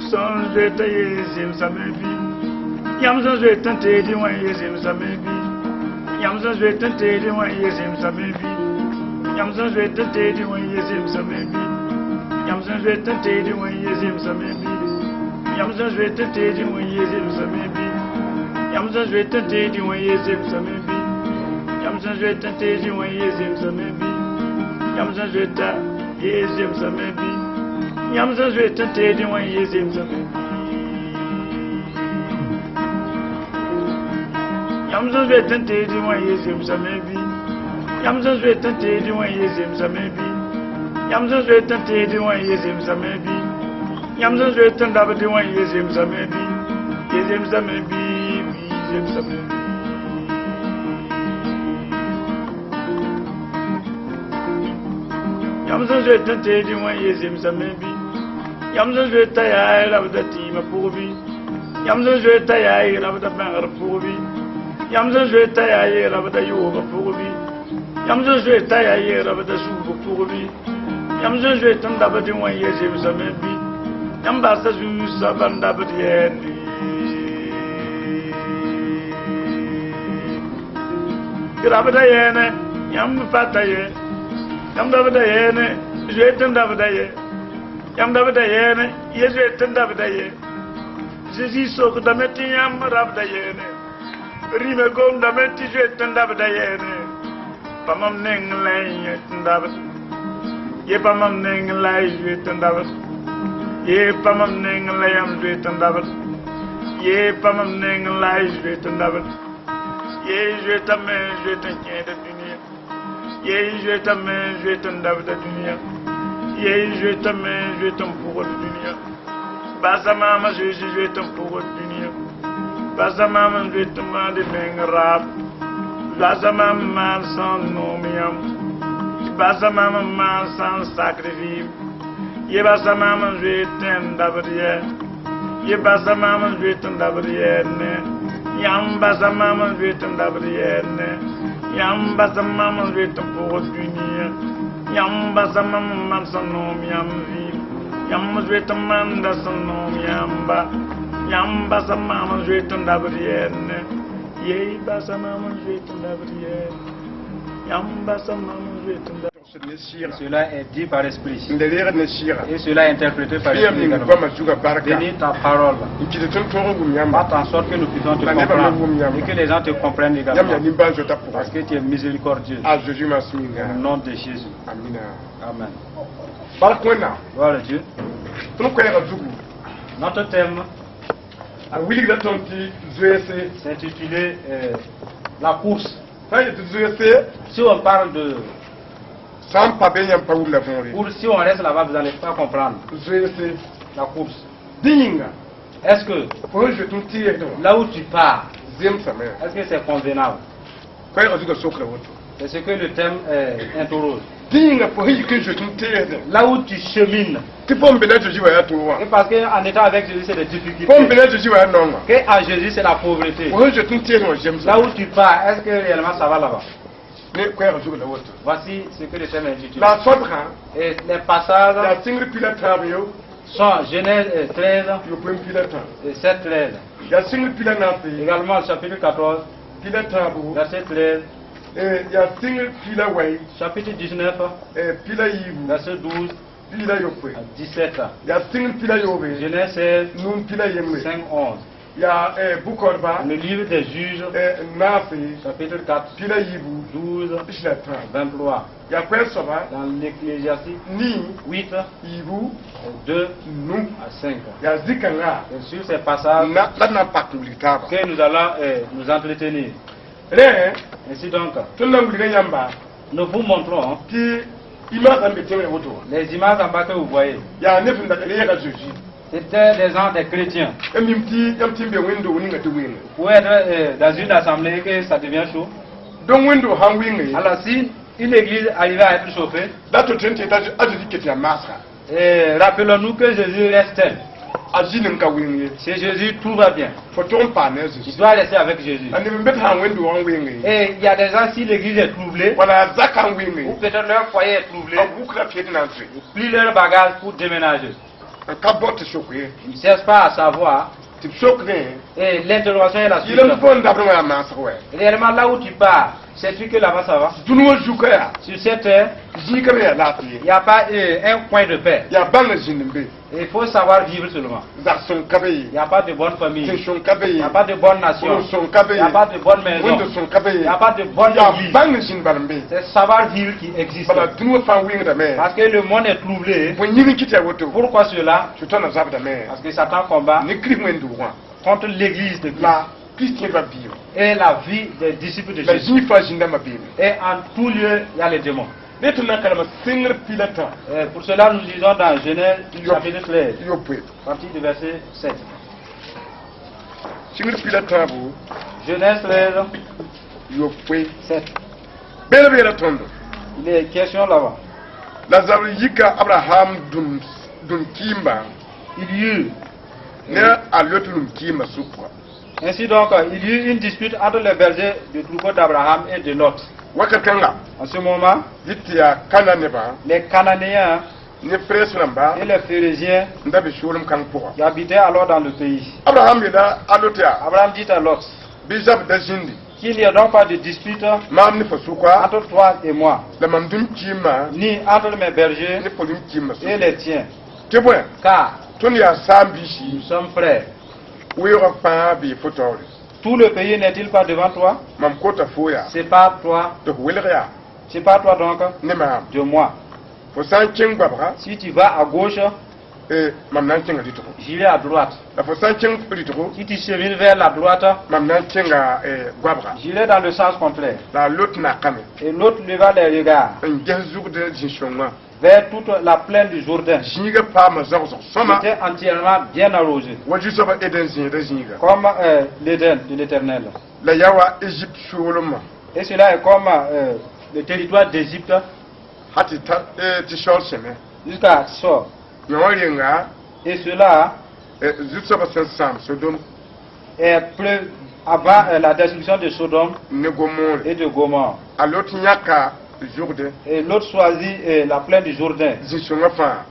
son je te yezim samebi. Yamson je tente di wan yezim samebi. Yamson je tente di wan yezim samebi. Yamson je tente di wan yezim samebi. Yamson je tente di wan yezim samebi. Yamson je tente di wan yezim samebi. Yamson je tente di wan yezim samebi. Yamson je tente di wan yezim samebi. Yamson je ta yezim samebi. Yamson je tente di wan yezim samebi. Yamson je tente di wan yezim samebi. Yamson je tente di wan yezim samebi. Yamson je tente di wan yezim samebi. Yamson je tente di wan yezim samebi. Yezim samebi, yezim samebi. Yamson je tente di wan yezim samebi. Yamson je taya rabda tima pourbi. Yamson je taya rabda bangar pourbi. Yamson je taya rabda yoga pourbi. Yamson je taya rabda subu pourbi. Yamson je tente di wan yezim samebi. Yamba sa ju sabanda bdieni. Rabda yene yam fataye. Yam dabda yene je tente dabda ye. Yam dabda yene ye je tente dabda ye. Jésus sok dameti yam rabda yene. Rime gom dameti je tente dabda yene. Pamam neng lay tente dabda. Ye pamam neng lay je tente dabda. Ye pamam neng lay am je tente dabda. Ye pamam neng lay je tente dabda. Ye je t'amène je t'inquiète de dunia. Ye je t'amène je t'endave de dunia. Ye je t'amène je t'empoure de dunia. Basa mama je t'empoure de dunia. Basa mama je t'empoure de mengrab. Basa mama mal sans nomiam. Basa mama mal sans sacrifice. Ye basa mama je t'endave de ye. Ye basa mama je t'endave de ye. Yamba sa maman je t'endave de ye. Yamba sa maman je t'empoure de dunia. Yamba sa maman mal sans nomiam vive. Yamba je t'emanda sans nom yamba. Yamba sa maman je t'endave de ye. Ye basa maman je t'endave de ye. Yamba sa maman je t'endave. Cela est dit par l'esprit. Et cela est interprété par l'esprit. Bénis ta parole. Fais en sorte que nous puissions te comprendre et que les gens te comprennent également. Parce que tu es miséricordieux. Au nom de Jésus. Amen. Gloire à Dieu. Notre thème c'est intitulé la course. Si on parle de si on reste là-bas, vous n'allez pas comprendre. La course. Est-ce que là où tu pars, est-ce que c'est convenable? C'est ce que le thème interroge. Là où tu chemines. Et parce qu'en étant avec Jésus, c'est des difficultés. Qu'en Jésus, c'est la pauvreté. Là où tu pars, est-ce que réellement ça va là-bas? Voici ce que le thème intitule. Et les passages sont Genèse 13 et 7, 13. Également le chapitre 14, verset 13. Chapitre 19, verset 12 à 17. Genèse 16, 5, 11. Le livre des juges, chapitre 4, 12, 23. Dans l'Ecclésiastique 8, 2 à 5. Et sur ces passages que nous allons nous entretenir. Ainsi donc, nous vous montrons les images en bas que vous voyez. C'était des gens, des chrétiens. Pour être dans une assemblée que ça devient chaud. Alors si une église arrivait à être chauffée, rappelons-nous que Jésus reste tel. Si Jésus, tout va bien. Il doit rester avec Jésus. Et il y a des gens, si l'église est troublée, ou peut-être leur foyer est troublé, ils plient leur bagage pour déménager. Il ne cherche pas à savoir. Et l'interrogation est la suivante. Réellement, là où tu pars, sais-tu que là-bas ça va? Sur cette terre, il n'y a pas un coin de paix. Il faut savoir vivre seulement. Il n'y a pas de bonne famille. Il n'y a pas de bonne nation. Il n'y a pas de bonne maison. Il n'y a pas de bonne église. C'est savoir vivre qui existe. Parce que le monde est troublé. Pourquoi cela? Parce que Satan combat contre l'église de Christ. Et la vie des disciples de Jésus. Et en tout lieu, il y a les démons. Pour cela, nous lisons dans Genèse chapitre 13, partie du verset 7. Genèse 13, 7. Il est question là-bas. Il y eut. Ainsi donc, il y eut une dispute entre les bergers du troupeau d'Abraham et de Lot. En ce moment, les Cananéens et les Phérésiens qui habitaient alors dans le pays. Abraham dit à Lot qu'il n'y a donc pas de dispute entre toi et moi, ni entre mes bergers et les tiens, car nous sommes frères. Tout le pays n'est-il pas devant toi? C'est pas toi. C'est pas toi donc de moi. Si tu vas à gauche, j'irai à droite. Si tu chemines vers la droite, j'irai dans le sens contraire. Et l'autre leva les regards vers toute la plaine du Jourdain. C'était entièrement bien arrosé. Comme l'Éden de l'Éternel. Et cela est comme le territoire d'Égypte jusqu'à Tsor. Et cela est plus avant la destruction de Sodome et de Gomorrhe. Et l'autre choisit la plaine du Jourdain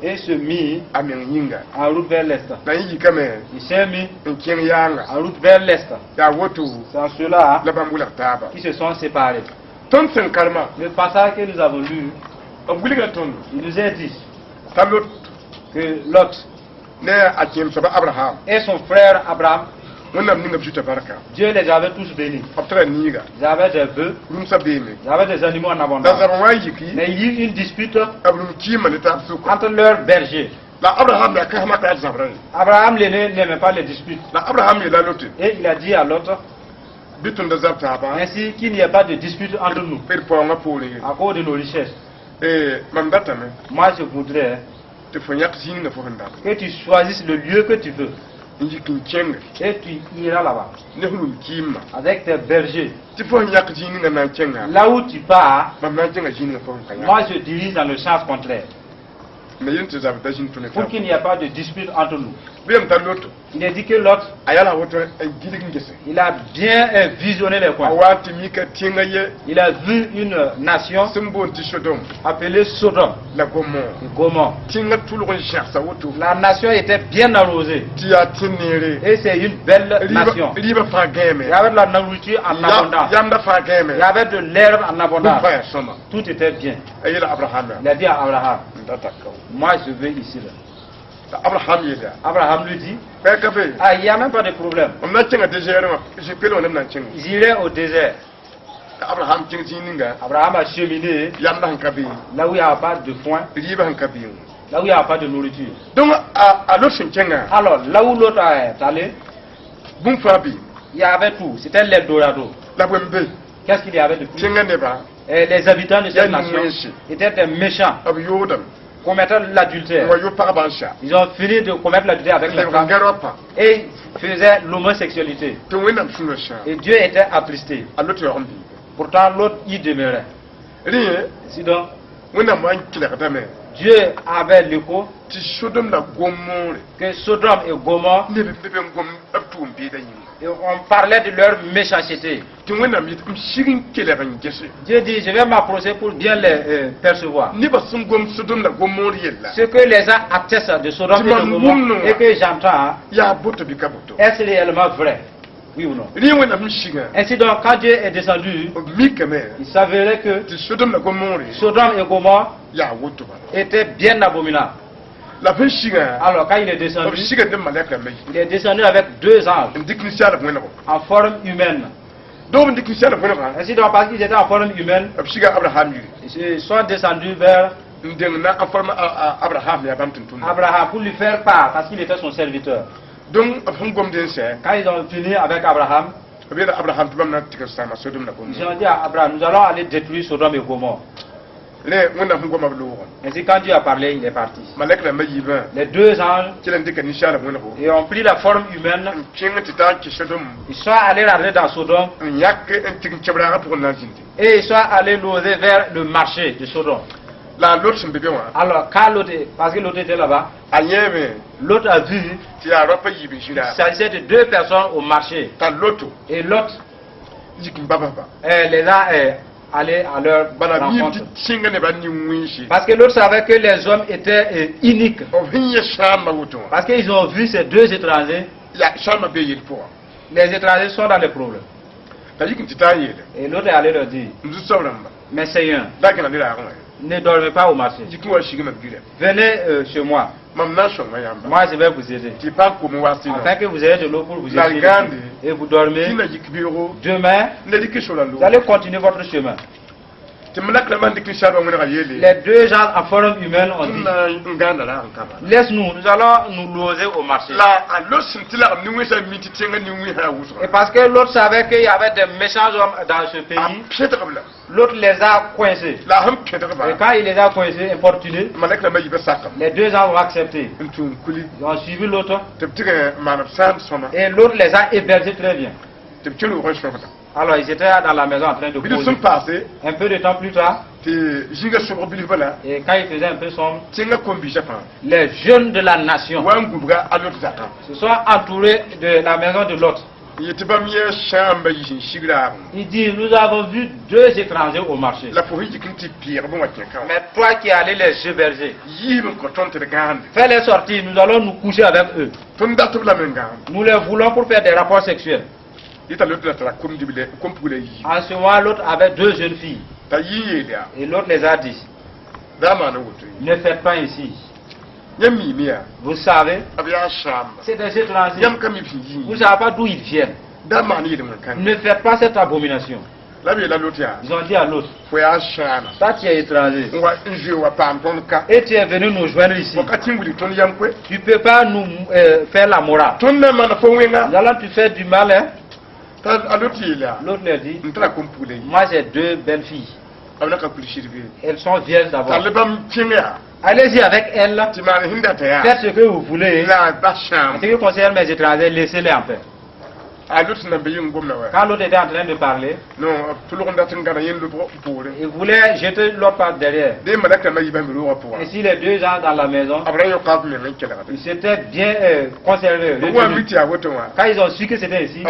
et se mit en route vers l'est. Il s'est mis en route vers l'est. C'est en cela qu'ils se sont séparés. Le passage que nous avons lu, il nous est dit que Lot et son frère Abraham, Dieu les avait tous bénis. Ils avaient des bœufs, ils avaient des animaux en abondance. Mais il y eut une dispute entre leurs bergers. Abraham l'aîné n'aimait pas les disputes. Et il a dit à l'autre ainsi qu'il n'y ait pas de dispute entre nous à cause de nos richesses. Moi je voudrais que tu choisisses le lieu que tu veux. Et tu iras là-bas avec tes bergers. Là où tu pars, moi je dirige dans le sens contraire. Pour qu'il n'y ait pas de dispute entre nous. Il est dit que l'autre, il a bien visionné les coins. Il a vu une nation appelée Sodome et Gomorrhe. La nation était bien arrosée. Et c'est une belle nation. Il y avait de la nourriture en abondance. Il y avait de l'herbe en abondance. Tout était bien. Il a dit à Abraham, moi je vais ici là. Abraham lui dit, il n'y a même pas de problème. J'irai au désert. Abraham a cheminé là où il n'y a pas de foin, là où il n'y a pas de nourriture. Alors là où l'autre est allé, il y avait tout. C'était l'Eldorado. Qu'est-ce qu'il y avait de plus? Et les habitants de cette nation étaient des méchants, commettant l'adultère. Ils ont fini de commettre l'adultère avec les femmes et faisaient l'homosexualité. Et Dieu était attristé. Pourtant l'autre y demeurait. Si donc, Dieu avait l'écho que Sodome et Gomorrhe, et on parlait de leur méchanceté. Dieu dit, je vais m'approcher pour bien les percevoir. Ce que les gens attestent de Sodome et de Gomorrhe et que j'entends, est-ce réellement vrai? Oui ou non? Ainsi donc, quand Dieu est descendu, il s'avérait que Sodome et Gomorrhe étaient bien abominables. Alors quand il est descendu avec 2 anges en forme humaine. Ainsi donc, parce qu'ils étaient en forme humaine, ils sont descendus vers Abraham pour lui faire part, parce qu'il était son serviteur. Donc, quand ils ont fini avec Abraham, ils ont dit à Abraham, nous allons aller détruire Sodome et Gomorrhe. Ainsi quand Dieu a parlé, il est parti. Les 2 anges, ils ont pris la forme humaine, ils sont allés rentrer dans Sodome, et ils sont allés loger vers le marché de Sodome. Alors, quand l'autre, parce que l'autre était là-bas, l'autre a vu, il s'agissait de 2 personnes au marché. Et l'autre, les a allés à leur rencontre. Parce que l'autre savait que les hommes étaient uniques. Parce qu'ils ont vu ces 2 étrangers. Les étrangers sont dans les problèmes. Et l'autre est allé leur dire, mais Seigneur, ne dormez pas au marché. Venez chez moi. Moi, je vais vous aider. Afin que vous ayez de l'eau pour vous aider. Et vous dormez. Demain, vous allez continuer votre chemin. Les 2 gens en forme humaine ont dit, laisse-nous, nous allons nous loger au marché. Et parce que l'autre savait qu'il y avait des méchants hommes dans ce pays, l'autre les a coincés. Et quand il les a coincés, importunés, les 2 gens ont accepté. Ils ont suivi l'autre. Et l'autre les a hébergés très bien. Alors ils étaient dans la maison en train de poser. Un peu de temps plus tard, et quand il faisait un peu sombre, les jeunes de la nation se sont entourés de la maison de l'autre. Il dit, nous avons vu 2 étrangers au marché. Mais toi qui allais les héberger, fais-les sortir, nous allons nous coucher avec eux. Nous les voulons pour faire des rapports sexuels. En ce moment, l'autre avait 2 jeunes filles. Et l'autre les a dit, ne faites pas ici. Vous savez, c'est des étrangers. Vous ne savez pas d'où ils viennent. Ne faites pas cette abomination. Ils ont dit à l'autre, toi tu es étranger. Et tu es venu nous joindre ici. Tu ne peux pas nous faire la morale. Nous allons te faire du mal. Hein? L'autre leur dit, moi j'ai 2 belles filles. Elles sont vierges d'abord. Allez-y avec elles. Faites ce que vous voulez. En ce qui concerne mes étrangers, laissez-les en paix. Quand l'autre était en train de parler, il voulait jeter l'autre par derrière. Et si les 2 gens dans la maison, ils s'étaient bien conservés. Quand ils ont su que c'était ici,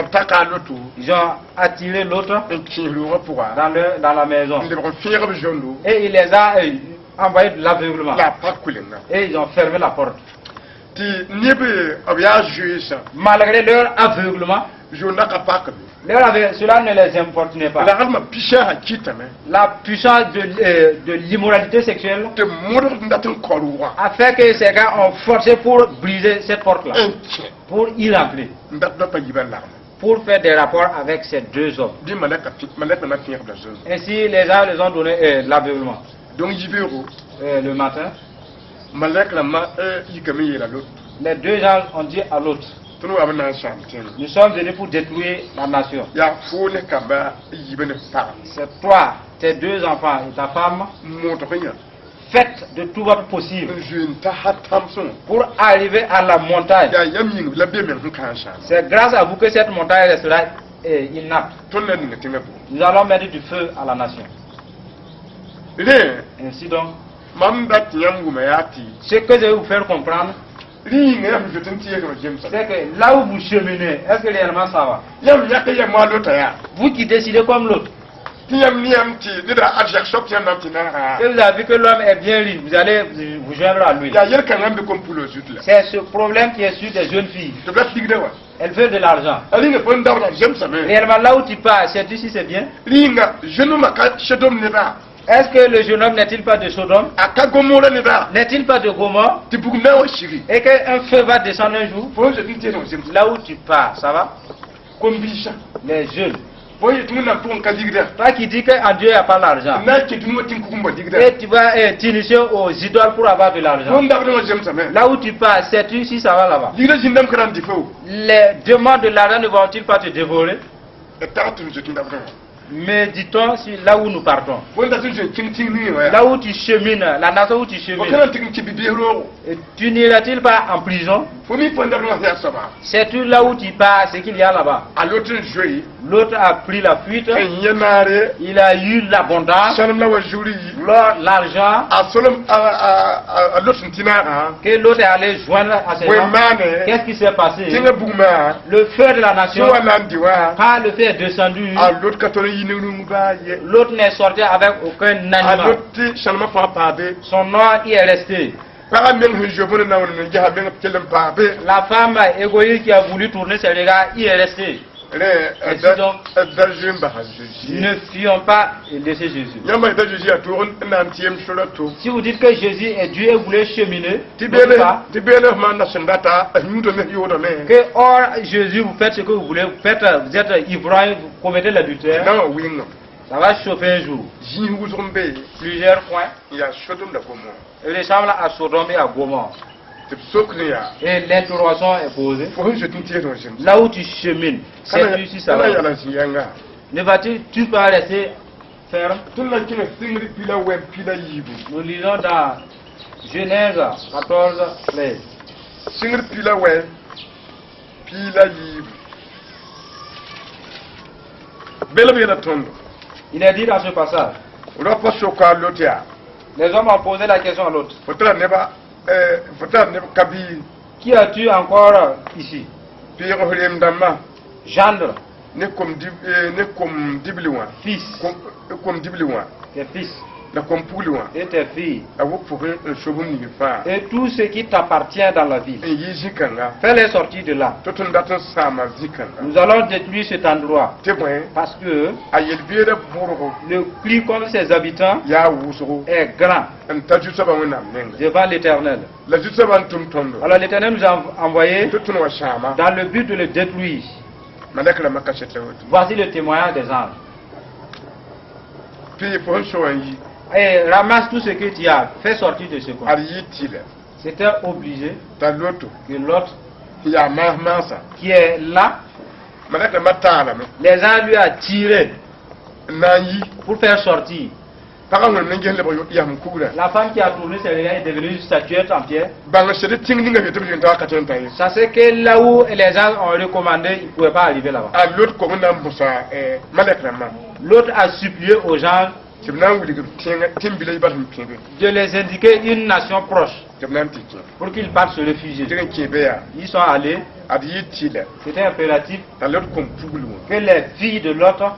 ils ont attiré l'autre dans la maison. Et il les a envoyés de l'aveuglement. Et ils ont fermé la porte. Malgré leur aveuglement, cela ne les importunait pas. La puissance de l'immoralité sexuelle a fait que ces gars ont forcé pour briser cette porte-là, pour y rentrer, pour faire des rapports avec ces 2 hommes. Ainsi, les gens les ont donné l'aveuglement. Le matin, les 2 gens ont dit à l'autre, nous sommes venus pour détruire la nation. C'est toi, tes 2 enfants et ta femme, faites de tout votre possible pour arriver à la montagne. C'est grâce à vous que cette montagne restera inapte. Nous allons mettre du feu à la nation. Ainsi donc, ce que je vais vous faire comprendre, c'est que là où vous cheminez, est-ce que réellement ça va? Vous qui décidez comme l'autre. Et vous avez vu que l'homme est bien riche, vous allez vous joindre à lui. C'est ce problème qui est sur des jeunes filles. Elles veulent de l'argent. Réellement, là où tu pars, sais-tu si c'est bien? Est-ce que le jeune homme n'est-il pas de Sodome? N'est-il pas de Gomorrhe? Et qu'un feu va descendre un jour? Là où tu pars, ça va? Les jeunes. Toi qui dis qu'en Dieu il n'y a pas l'argent. Et tu vas t'initier aux idoles pour avoir de l'argent. Là où tu pars, sais-tu si ça va là-bas? Les demandes de l'argent ne vont-ils pas te dévorer? Mais dit-on là où nous partons, là où tu chemines, la nation où tu chemines, tu n'iras-t-il pas en prison? Sais-tu là où tu pars, ce qu'il y a là-bas? L'autre a pris la fuite, il a eu l'abondance, l'argent, que l'autre est allé joindre à ses gens. Qu'est-ce qui s'est passé? Le feu de la nation, quand le feu est descendu, l'autre n'est sorti avec aucun animal. Son nom y est resté. La femme égoïste qui a voulu tourner ses regards y est restée. Ne fuyons pas et laissez Jésus. Si vous dites que Jésus est Dieu et vous voulez cheminer, que or Jésus vous faites ce que vous voulez, vous êtes ivrogne, vous commettez l'adultère, ça va chauffer un jour. Plusieurs points. Il ressemble à Sodome et à Gomorrhe. Et l'interrogation est posée. Là où tu chemines, sais-tu si ça va? Ne vas-tu pas rester ferme? Nous lisons dans Genèse 14, 13. Il est dit dans ce passage, les hommes ont posé la question à l'autre. Qui as-tu encore ici? Gendre. Fils. Tes fils. Et tes filles. Et tout ce qui t'appartient dans la ville. Fais-les sortir de là. Nous allons détruire cet endroit. Parce que le plus comme ses habitants est grand devant l'Éternel. Alors l'Éternel nous a envoyé dans le but de le détruire. Voici le témoignage des anges. Et ramasse tout ce que tu as, fais sortir de ce coin. C'était obligé que l'autre qui est là, les anges lui a tiré pour faire sortir. La femme qui a tourné ses regards est devenue une statuette en pierre. Ça c'est que là où les gens ont recommandé, ils ne pouvaient pas arriver là-bas. L'autre a supplié aux gens de les indiquer une nation proche pour qu'ils partent se réfugier. Ils sont allés. C'était impératif que les filles de l'autre,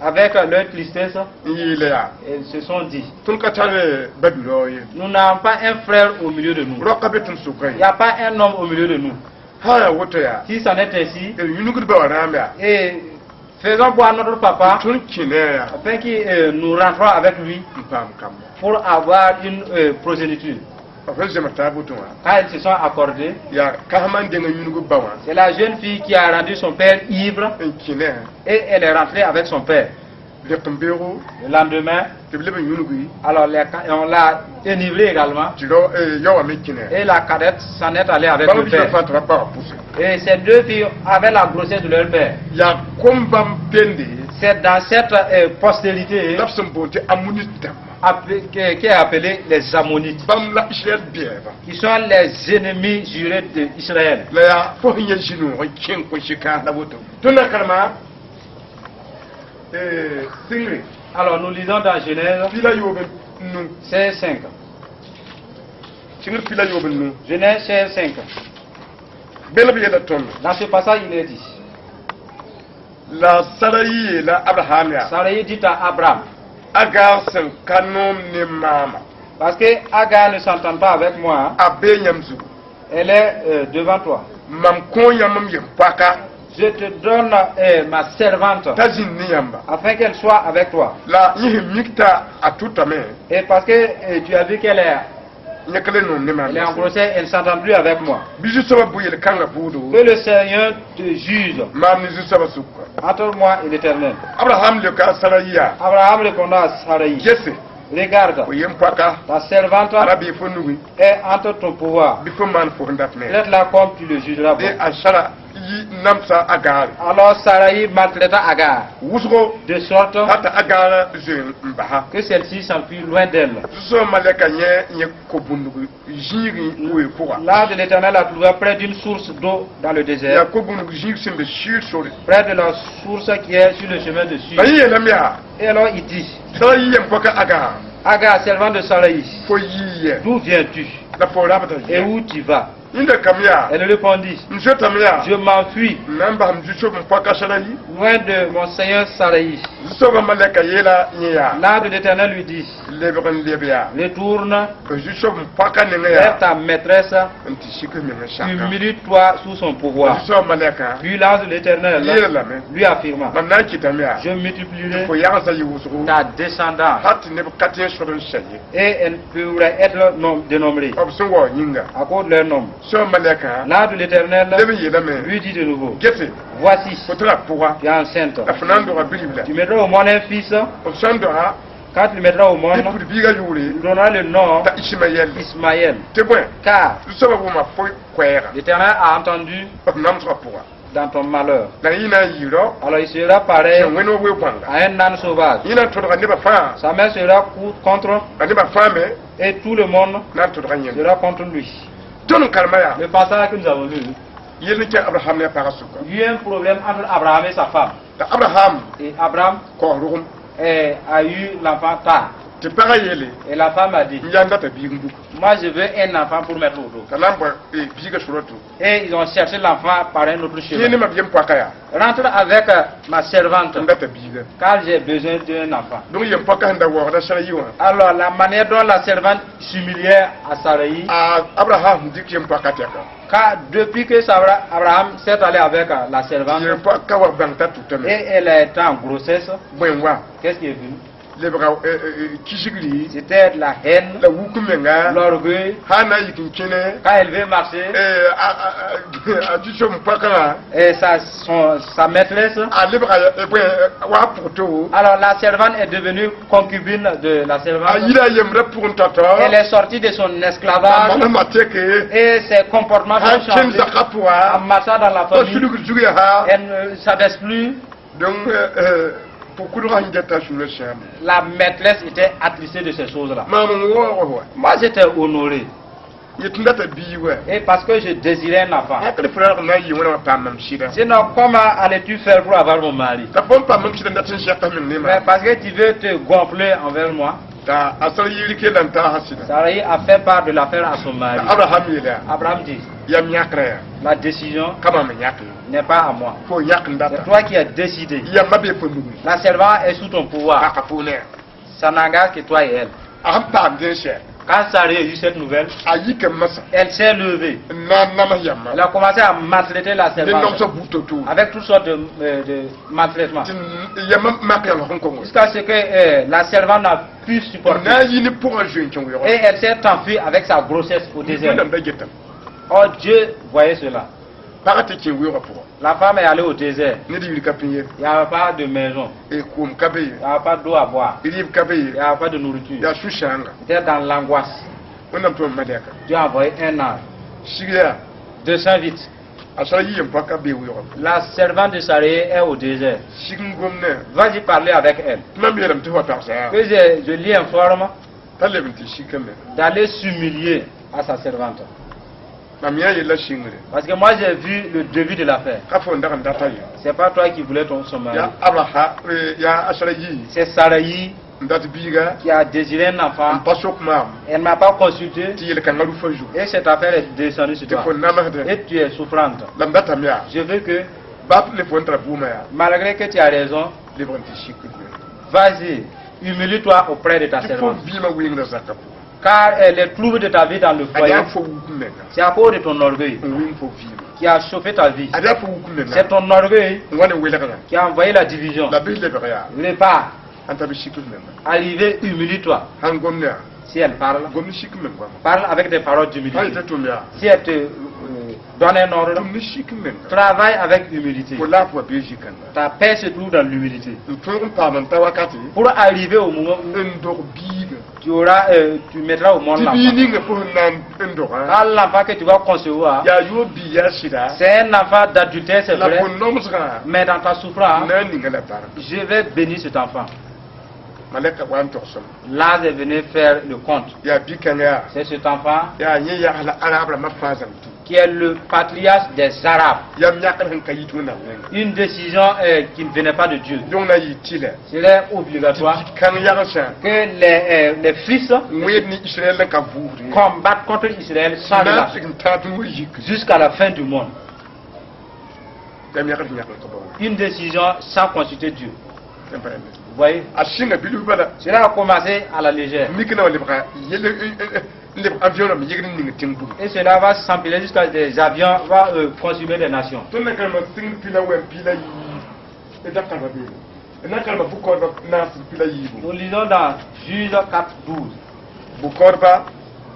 avec leur tristesse, elles se sont dit, nous n'avons pas un frère au milieu de nous. Il n'y a pas un homme au milieu de nous. Si c'en est ainsi, et faisons boire notre papa afin que nous rentrons avec lui pour avoir une progéniture. Quand ils se sont accordés, c'est la jeune fille qui a rendu son père ivre et elle est rentrée avec son père. Le lendemain, alors on l'a dénivelé également. Et la cadette s'en est allée avec le père. Et ces deux filles avaient la grossesse de leur père. C'est dans cette postérité qui est appelée les Ammonites, qui sont les ennemis jurés d'Israël. Alors nous lisons dans Genèse. C'est 5. Genèse 5. Dans ce passage, il est dit. La Sarai la Abraham. Sarai dit à Abraham. Agar sen kanom ne mama. Parce que Agar ne s'entend pas avec moi. Elle est devant toi. Je te donne ma servante afin qu'elle soit avec toi. Et parce que tu as vu qu'elle est en grossesse, elle ne s'entend plus avec moi. Que le Seigneur te juge entre moi et l'Éternel. Abraham répondit à Sarai. Regarde, ta servante est entre ton pouvoir. Traite-la comme tu le jugeras bon. Alors Sarai maltraita Agar, de sorte que celle-ci s'enfuit loin d'elle. Là de l'Éternel a trouvé près d'une source d'eau dans le désert, près de la source qui est sur le chemin de Sud. Et alors il dit, Agar, servant de Sarai, d'où viens-tu et où tu vas? Elle répondit, je m'enfuis loin de mon Seigneur Sarai. Là de l'Éternel lui dit, retourne vers ta maîtresse, humilie-toi sous son pouvoir. Puis l'ange de l'Éternel lui affirma, je multiplierai ta descendance et elle pourrait être dénombrée à cause de leur nombre. L'ange de l'Éternel lui dit de nouveau, voici, tu es enceinte. Tu mettras au monde un fils. Quand tu le mettras au monde, tu donneras le nom Ismaël. Car l'Éternel a entendu dans ton malheur. Alors il sera pareil à un âne sauvage. Sa mère sera contre et tout le monde sera contre lui. Le passage que nous avons lu, il y a eu un problème entre Abraham et sa femme. Et Abraham a eu l'enfant tard. Et la femme a dit, moi je veux un enfant pour mettre au dos. Et ils ont cherché l'enfant par un autre chemin. Rentre avec ma servante car j'ai besoin d'un enfant. Alors la manière dont la servante s'humiliait à Sarai, car depuis que Abraham s'est allé avec la servante et elle est en grossesse, qu'est-ce qui est venu? C'était la haine, l'orgueil. Quand elle veut marcher, et sa maîtresse, alors la servante est devenue concubine de la servante. Elle est sortie de son esclavage et ses comportements ont changé. En marchant dans la famille, elle ne s'abaisse plus. La maîtresse était attristée de ces choses-là. Moi j'étais honoré. Et parce que je désirais un enfant. Sinon, comment allais-tu faire pour avoir mon mari? Mais parce que tu veux te gonfler envers moi. Sarai a fait part de l'affaire à son mari. Abraham dit, la décision n'est pas à moi. C'est toi qui as décidé. La servante est sous ton pouvoir. Ça n'engage que toi et elle. Quand Sarai a eu cette nouvelle, elle s'est levée. Elle a commencé à maltraiter la servante avec toutes sortes de maltraitements. Jusqu'à ce que la servante n'a pu supporter. Et elle s'est enfuie avec sa grossesse au désert. Oh, Dieu voyait cela. La femme est allée au désert. Il n'y avait pas de maison. Il n'y avait pas d'eau à boire. Il n'y avait pas de nourriture. C'était dans l'angoisse. Dieu a envoyé un ange. Descends vite. La servante de Sarai est au désert. Va-y parler avec elle. Que je lui informe d'aller s'humilier à sa servante. Parce que moi j'ai vu le début de l'affaire. C'est pas toi qui voulais son mari. C'est Saraï qui a désiré un enfant. Elle ne m'a pas consulté. Et cette affaire est descendue sur toi. Et tu es souffrante. Je veux que, malgré que tu as raison, vas-y, humilie-toi auprès de ta servante. Car les troubles de ta vie dans le foyer, c'est à cause de ton orgueil qui a chauffé ta vie. C'est ton orgueil qui a envoyé la division. Ne pas arriver, humilie-toi. Si elle parle avec des paroles d'humilité. Si elle te donne un ordre, travaille avec humilité. Ta paix se trouve dans l'humilité. Pour arriver au moment où tu mettras au monde l'enfant. L'enfant que tu vas concevoir, c'est un enfant d'adultère, c'est vrai. Mais dans ta souffrance, je vais bénir cet enfant. Là, je venais faire le compte. C'est cet enfant qui est le patriarche des Arabes. Une décision qui ne venait pas de Dieu. C'est obligatoire que les fils combattent contre Israël sans relâche jusqu'à la fin du monde. Une décision sans consulter Dieu. Vous voyez? Cela a commencé à la légère. Et cela va s'empiler jusqu'à des avions, va consumer des nations. Nous lisons dans Juge 4:12.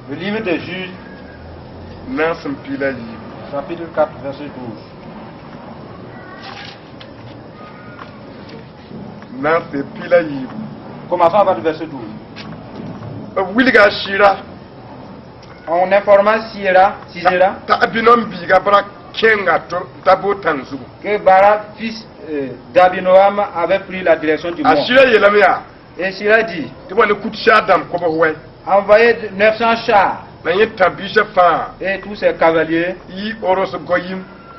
Le livre de Juge, chapitre 4, verset 12. Commençons à partir du verset 12. On informa Sisera que Barak, fils d'Abinoam, avait pris la direction du monde. Et Sisera dit, envoyez 900 chars et tous ces cavaliers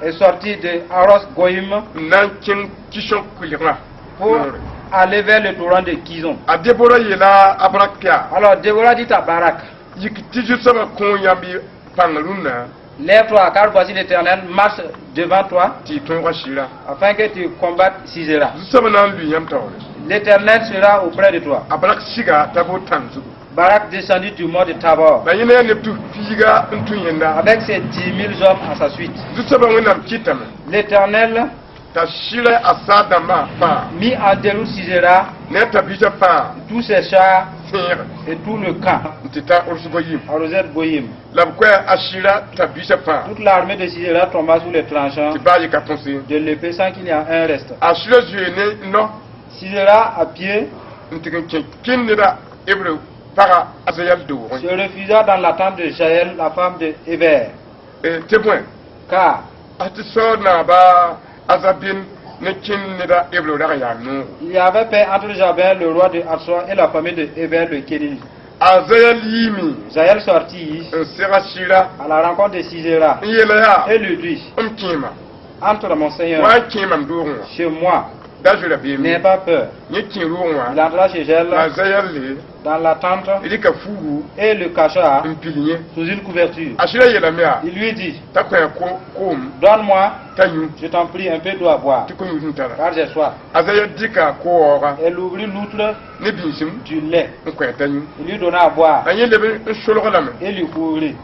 est sorti de Aros Goïm pour aller vers le torrent de Kizon. Alors Déborah dit à Barak, lève-toi, car voici l'Éternel marche devant toi afin que tu combattes Sisera. L'Éternel sera auprès de toi. Barak descendit du mont de Tabor avec ses 10 000 hommes à sa suite. L'Éternel mis en déroute Sisera, tous ses chars et tout le camp. Arosette Goïm. Toute l'armée de Sisera tomba sous les tranchants de l'épée sans qu'il y ait un reste. Sisera à pied se refusa dans la tente de Jaël, la femme de Héber. Car il y avait paix entre Jabin, le roi de Hatsor, et la famille de Héber, le Kénite. Jaël sortit à la rencontre de Sisera et lui dit, entre mon Seigneur chez moi, n'aie pas peur. Il entra chez Jaël dans la tente et le cacha sous une couverture. Il lui dit, donne-moi, je t'en prie, un peu d'eau à boire, car j'ai soif. Elle ouvrit l'outre du lait. Il lui donna à boire et lui couvrit.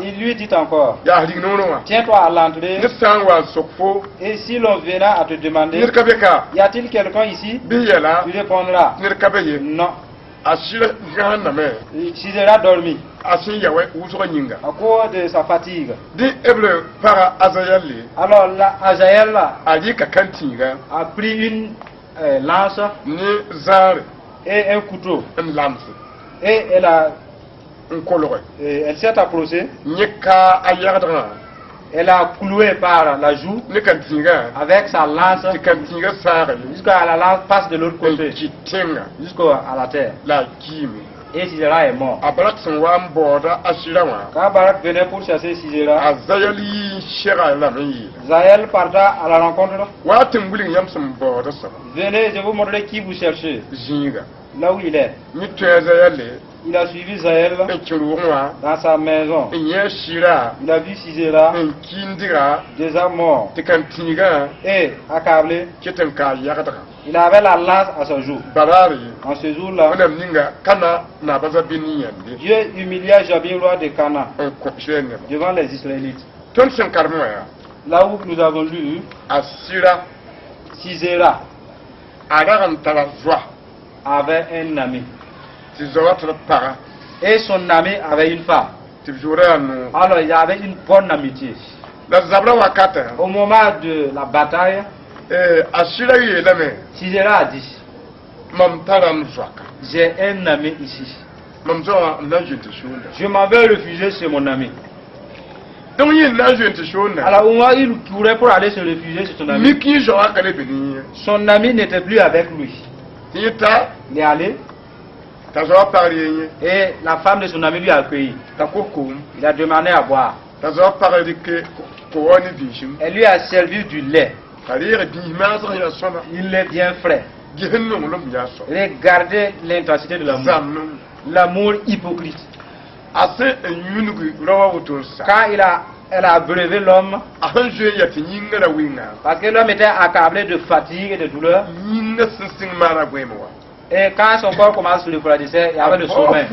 Il lui dit encore, tiens-toi à l'entrée, et si l'on viendra à te demander, y a-t-il quelqu'un ici? Tu répondras, non. Sisera dormi à cause de sa fatigue. Alors Azaël a pris une lance et un couteau et elle s'est approchée. Elle a cloué par la joue avec sa lance jusqu'à la lance passe de l'autre côté jusqu'à la terre. Et Sisera est mort. Barak son wam borda Ashirawa. Quand Barak venait pour chasser Sisera, Azayali Shera Lami. Zaël parta à la rencontre. Watem Willing Yamson borda. Venez, je vous montrerai qui vous cherchez. Zinga. Là où il est. Il a suivi Zaël dans sa maison. Il a vu Sisera déjà mort et accablé. Il avait la lance à son jour. En ce jour-là, Dieu humilia Jabin, roi de Canaan, devant les Israélites. Là où nous avons lu, Sisera avait un ami. Et son ami avait une femme. Alors il y avait une bonne amitié. Au moment de la bataille, Sisera a dit, j'ai un ami ici. Je m'en vais refuser chez mon ami. Alors au moins il courait pour aller se réfugier chez son ami. Son ami n'était plus avec lui. Il est allé. Et la femme de son ami lui a accueilli. Il a demandé à boire. Elle lui a servi du lait. Il est bien frais. Regardez l'intensité de l'amour. L'amour hypocrite. Quand elle a abrévé l'homme, parce que l'homme était accablé de fatigue et de douleur. Et quand son corps commence à se refroidir, il y avait le sommeil.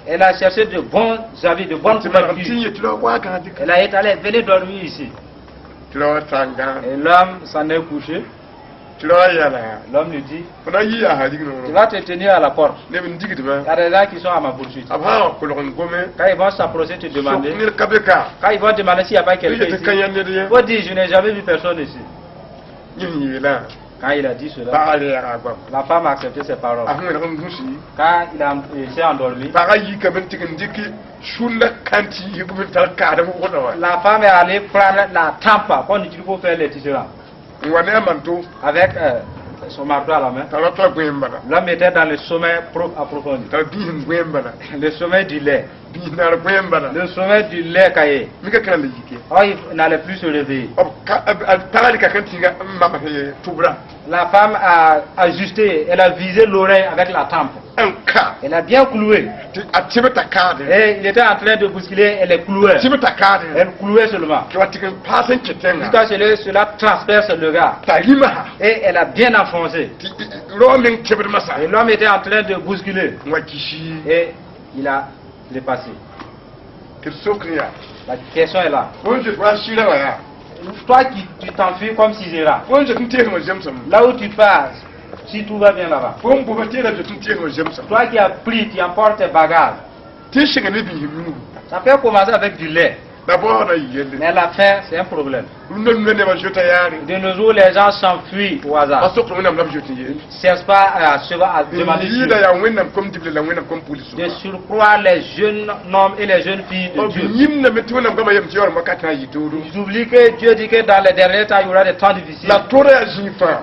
Elle a cherché de bons habits, de bonnes couvertures. Elle a étalé, venez dormir ici. Et l'homme s'en est couché. L'homme lui dit, tu vas te tenir à la porte. Il y a des gens qui sont à ma poursuite. Quand ils vont s'approcher, te demander. Quand ils vont demander s'il n'y a pas quelqu'un ici, il faut dire, je n'ai jamais vu personne ici. Quand il a dit cela, la femme a accepté ses paroles. Quand il s'est endormi, la femme est allée prendre la tampa qu'on utilise pour faire les tisserands. Avec son marteau à la main. L'homme était dans le sommeil approfondi. Le sommeil du lait. Le sommeil du lait caillé. Oh, il n'allait plus se réveiller. La femme a ajusté, elle a visé l'oreille avec la tempe. Elle a bien cloué. Et il était en train de bousculer, elle est clouée. Elle clouait seulement. Jusqu'à ce que cela transperce le gars. Et elle a bien enfoncé. Et l'homme était en train de bousculer. Et il a dépassé. La question est là. Toi qui tu t'enfuis comme Sisera. Là où tu passes, si tout va bien là-bas. Toi qui as pris, tu emportes tes bagages. Ça peut commencer avec du lait. Mais la faim, c'est un problème. De nos jours, les gens s'enfuient au hasard. Ils ne cherchent pas à demander. De surcroît, les jeunes hommes et les jeunes filles de Dieu. Ils oublient que Dieu dit que dans les derniers temps, il y aura des temps difficiles.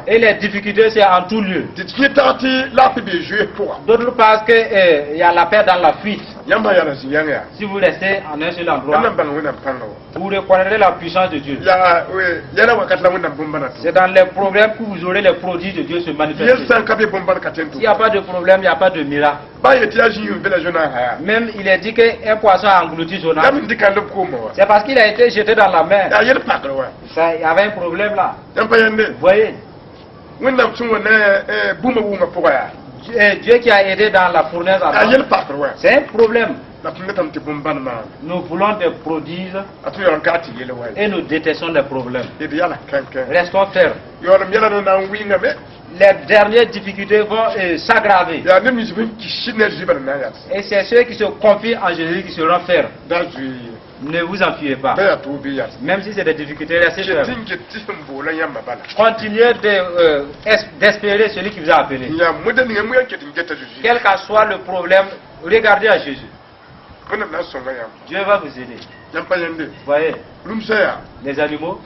Et les difficultés, c'est en tout lieu. D'autres parce qu'il y a la paix dans la fuite. Si vous restez en un seul endroit, vous reconnaîtrez la puissance de Dieu. C'est dans les problèmes que vous aurez les prodiges de Dieu se manifester. S'il n'y a pas de problème, il n'y a pas de miracle. Même il est dit qu'un poisson a englouti son âme. C'est parce qu'il a été jeté dans la mer. Il y avait un problème là. Vous voyez? Dieu qui a aidé dans la fournaise, c'est un problème. Nous voulons des prodiges et nous détestons les problèmes. Restons fermes. Les dernières difficultés vont s'aggraver. Et c'est ceux qui se confient en Jésus qui seront fermes. Ne vous enfuyez pas. Même si c'est des difficultés, restez fermes. Continuez d'espérer celui qui vous a appelé. Quel que soit le problème, regardez à Jésus. Dieu va vous aider. Vous voyez, les animaux,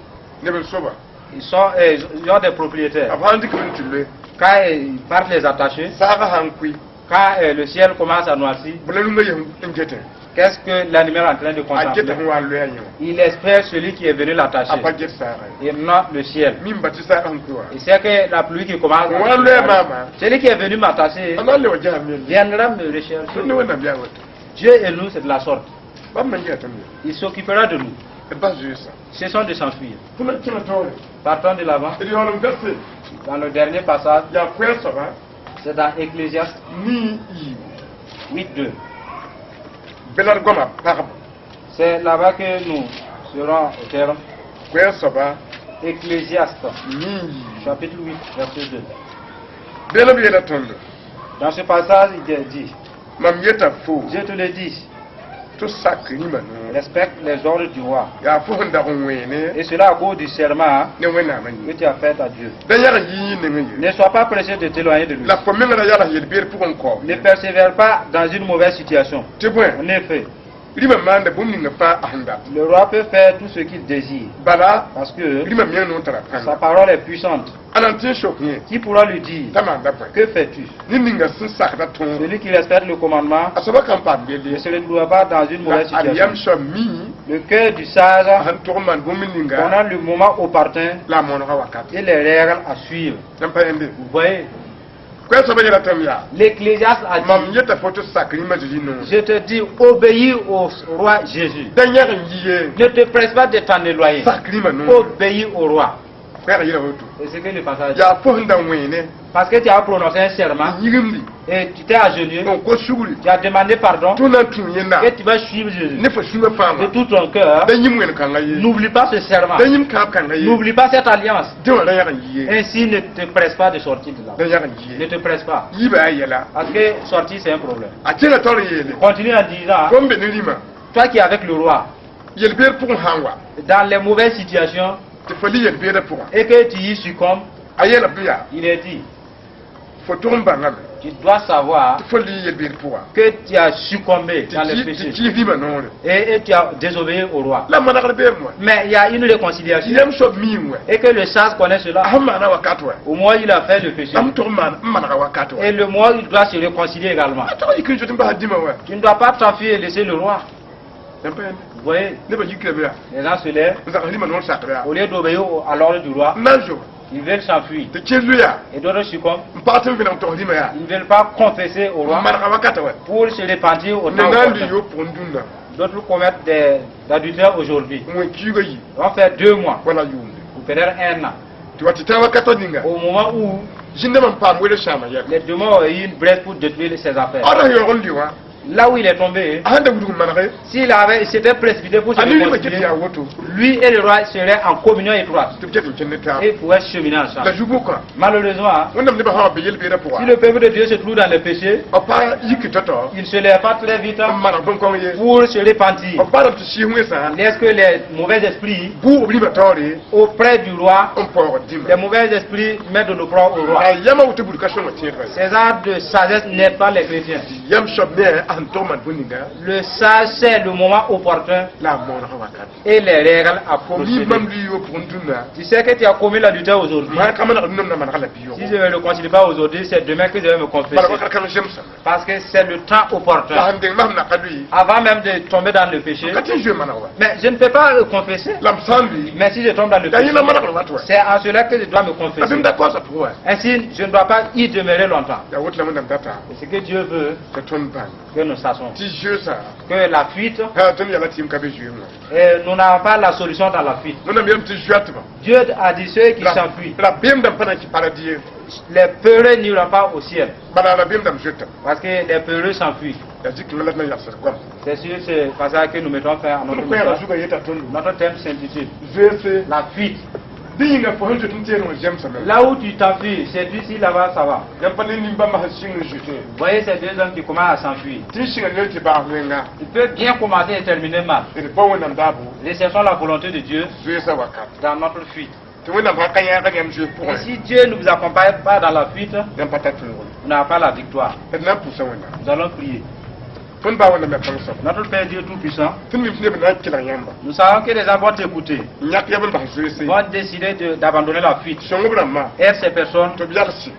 ils ont des propriétaires. Quand ils partent les attacher, Quand le ciel commence à noircir, qu'est-ce que l'animal est en train de contempler? Il espère celui qui est venu l'attacher et non le ciel. Il sait que la pluie qui commence celui qui est venu m'attacher viendra me rechercher. Dieu et nous, c'est de la sorte. Il s'occupera de nous. Cessons de s'enfuir. Partons de l'avant. Dans le dernier passage, c'est dans Ecclésiaste 8.2. C'est là-bas que nous serons au terme. Ecclésiaste, chapitre 8, verset 2. Dans ce passage, il est dit, Dieu te le dit, respecte les ordres du roi. Et cela à cause du serment que tu as fait à Dieu. Ne sois pas pressé de t'éloigner de lui. Ne persévère pas dans une mauvaise situation. En effet, le roi peut faire tout ce qu'il désire. Parce que sa parole est puissante. Qui pourra lui dire, que fais-tu? Celui qui respecte le commandement ne se retrouve pas dans une mauvaise situation. Le cœur du sage pendant le moment opportun et les règles à suivre. Vous voyez? L'Ecclésiaste a dit, je te dis, obéis au roi Jésus. Ne te presse pas de t'en éloigner. Obéis au roi. Et c'est que le passage. Parce que tu as prononcé un serment et tu t'es agenouillé, tu as demandé pardon et tu vas suivre Jésus de tout ton cœur. N'oublie pas ce serment, n'oublie pas cette alliance. Ainsi, ne te presse pas de sortir de là. Ne te presse pas. Parce que sortir, c'est un problème. Continue en disant, toi qui es avec le roi, dans les mauvaises situations, et que tu y succombes, il est dit, tu dois savoir que tu as succombé dans les péchés et tu as désobéi au roi. Mais il y a une réconciliation et que le sage connaît cela. Au moins il a fait le péché et le moins il doit se réconcilier également. Tu ne dois pas t'enfuir et laisser le roi. Vous voyez, les gens se lèvent, au lieu d'obéir à l'ordre du roi, ils veulent s'enfuir. Et d'autres succombent. Ils ne veulent pas confesser au roi pour se repentir au temps. D'autres commettent des adultères aujourd'hui. On fait 2 mois, ou peut-être 1 an. Au moment où les démons ont eu une brèche pour détruire ses affaires. Là où il est tombé, s'il s'était précipité pour se réconcilier, lui et le roi seraient en communion étroite et pourraient cheminer ensemble. Malheureusement, si le peuple de Dieu se trouve dans le péché, il ne se lève pas très vite pour se repentir. Est-ce que les mauvais esprits auprès du roi, les mauvais esprits mettent de l'opprobre au roi? Ces arts de sagesse n'aident pas les chrétiens. Le sage c'est le moment opportun et les règles à procéder. Tu sais que tu as commis l'adultère aujourd'hui. Si je ne le considère pas aujourd'hui, c'est demain que je vais me confesser. Parce que c'est le temps opportun. Avant même de tomber dans le péché. Mais je ne peux pas le confesser. Mais si je tombe dans le péché, c'est en cela que je dois me confesser. Ainsi, je ne dois pas y demeurer longtemps. Et ce que Dieu veut, que nous sachions que la fuite, et nous n'avons pas la solution dans la fuite. Dieu a dit ceux qui s'enfuient, les peureux n'iront pas au ciel, parce que les peureux s'enfuient. C'est sur ce passage que nous mettons fin à notre mission. Notre thème s'intitule la fuite. Là où tu t'enfuis, c'est ici, là-bas, ça va. Vous voyez ces 2 hommes qui commencent à s'enfuir. Il peut bien commencer et terminer mal. Recherchons la volonté de Dieu dans notre fuite. Et si Dieu ne vous accompagne pas dans la fuite, vous n'avez pas la victoire. Nous allons prier. Notre Père Dieu Tout-Puissant, nous savons que les gens vont t'écouter, vont décider d'abandonner la fuite. Aide ces personnes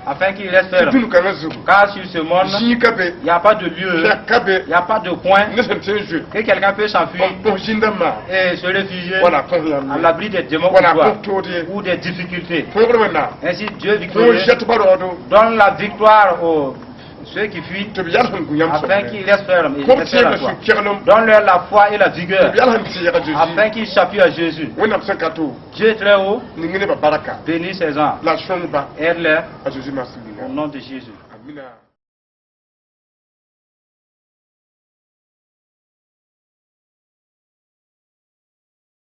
afin qu'ils restent fermes. Car sur ce monde, il n'y a pas de lieu, il n'y a pas de coin que quelqu'un peut s'enfuir et se réfugier à l'abri des démons ou des difficultés. Ainsi, Dieu victorieux donne la victoire aux ceux qui fuient afin qu'ils restent fermes et donne-leur la foi et la vigueur afin qu'ils s'appuient à Jésus. Dieu est très haut, bénis ses gens, aide-les au nom de Jésus.